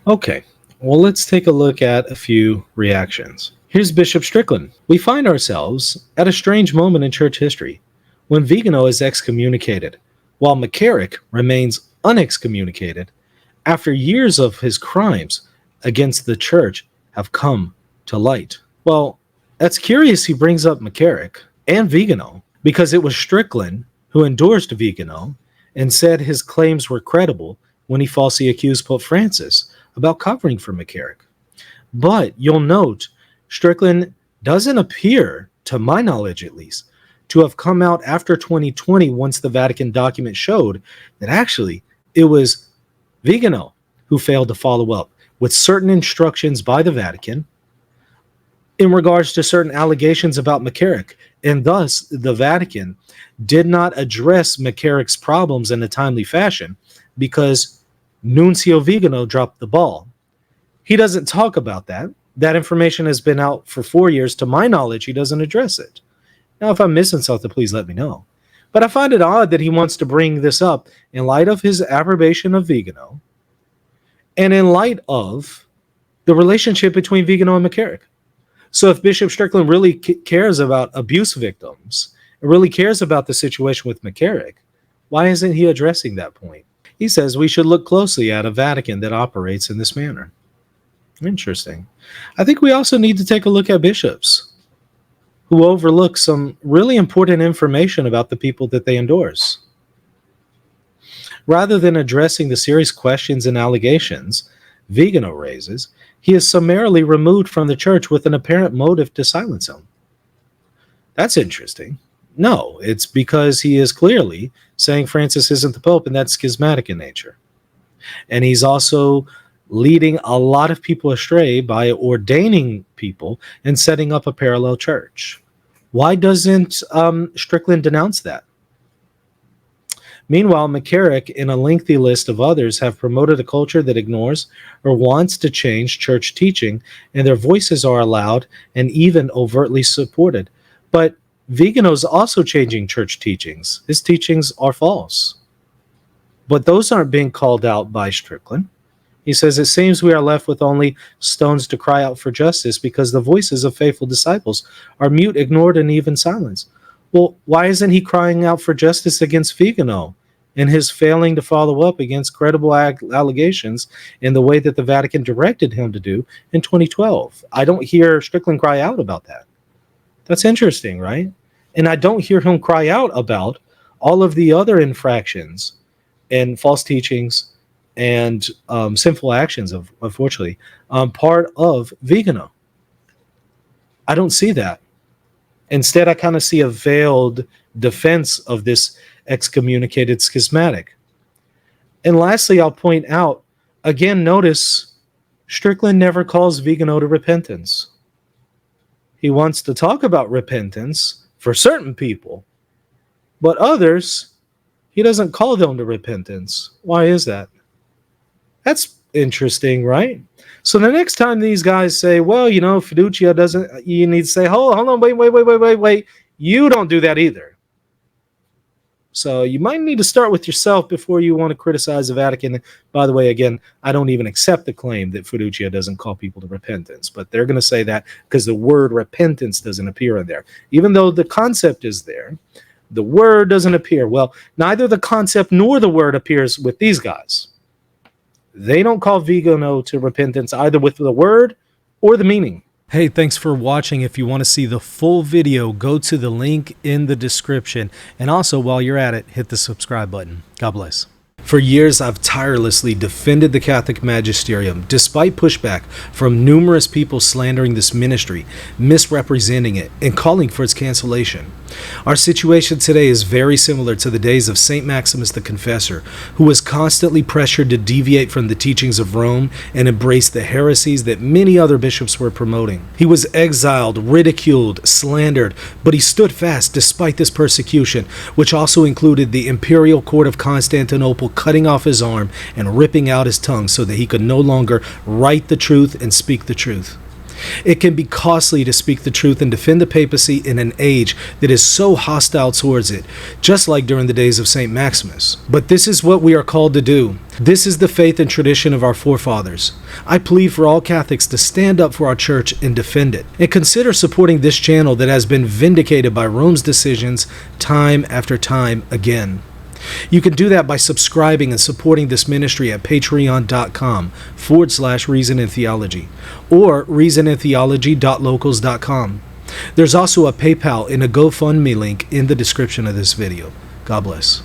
Okay, well, let's take a look at a few reactions. Here's Bishop Strickland. We find ourselves at a strange moment in church history when Vigano is excommunicated, while McCarrick remains unexcommunicated after years of his crimes against the church have come to light. Well, that's curious he brings up McCarrick and Vigano because it was Strickland who endorsed Vigano and said his claims were credible when he falsely accused Pope Francis about covering for McCarrick. But you'll note Strickland doesn't appear, to my knowledge at least, to have come out after 2020 once the Vatican document showed that actually it was Vigano who failed to follow up with certain instructions by the Vatican in regards to certain allegations about McCarrick, and thus the Vatican did not address McCarrick's problems in a timely fashion because Nuncio Vigano dropped the ball. He doesn't talk about that. That information has been out for 4 years. To my knowledge, he doesn't address it. Now, if I'm missing something, please let me know. But I find it odd that he wants to bring this up in light of his approbation of Vigano and in light of the relationship between Vigano and McCarrick. So if Bishop Strickland really cares about abuse victims, really cares about the situation with McCarrick, why isn't he addressing that point? He says we should look closely at a Vatican that operates in this manner. Interesting. I think we also need to take a look at bishops who overlook some really important information about the people that they endorse. Rather than addressing the serious questions and allegations Vigano raises, he is summarily removed from the church with an apparent motive to silence him. That's interesting. No, it's because he is clearly saying Francis isn't the Pope, and that's schismatic in nature. And he's also leading a lot of people astray by ordaining people and setting up a parallel church. Why doesn't Strickland denounce that? Meanwhile, McCarrick and a lengthy list of others have promoted a culture that ignores or wants to change church teaching, and their voices are allowed and even overtly supported. But Vigano's also changing church teachings. His teachings are false. But those aren't being called out by Strickland. He says, it seems we are left with only stones to cry out for justice because the voices of faithful disciples are mute, ignored, and even silenced. Well, why isn't he crying out for justice against Vigano and his failing to follow up against credible allegations in the way that the Vatican directed him to do in 2012? I don't hear Strickland cry out about that. That's interesting, right? And I don't hear him cry out about all of the other infractions and false teachings and sinful actions, unfortunately, part of Vigano. I don't see that. Instead, I kind of see a veiled defense of this excommunicated schismatic. And lastly, I'll point out, again, notice Strickland never calls Vigano to repentance. He wants to talk about repentance for certain people, but others, he doesn't call them to repentance. Why is that? That's interesting, right? So the next time these guys say, well, fiducia doesn't, you need to say, hold on, wait. You don't do that either. So you might need to start with yourself before you want to criticize the Vatican. By the way, again, I don't even accept the claim that fiducia doesn't call people to repentance, but they're going to say that because the word repentance doesn't appear in there. Even though the concept is there, the word doesn't appear. Well, neither the concept nor the word appears with these guys. They don't call Vigano to repentance either with the word or the meaning. Hey, thanks for watching. If you want to see the full video, go to the link in the description. And also, while you're at it, hit the subscribe button. God bless. For years, I've tirelessly defended the Catholic magisterium, despite pushback from numerous people slandering this ministry, misrepresenting it, and calling for its cancellation. Our situation today is very similar to the days of St. Maximus the Confessor, who was constantly pressured to deviate from the teachings of Rome and embrace the heresies that many other bishops were promoting. He was exiled, ridiculed, slandered, but he stood fast despite this persecution, which also included the imperial court of Constantinople cutting off his arm and ripping out his tongue so that he could no longer write the truth and speak the truth. It can be costly to speak the truth and defend the papacy in an age that is so hostile towards it, just like during the days of St. Maximus. But this is what we are called to do. This is the faith and tradition of our forefathers. I plead for all Catholics to stand up for our church and defend it. And consider supporting this channel that has been vindicated by Rome's decisions time after time again. You can do that by subscribing and supporting this ministry at patreon.com/Reason in Theology or reasonintheology.locals.com. There's also a PayPal and a GoFundMe link in the description of this video. God bless.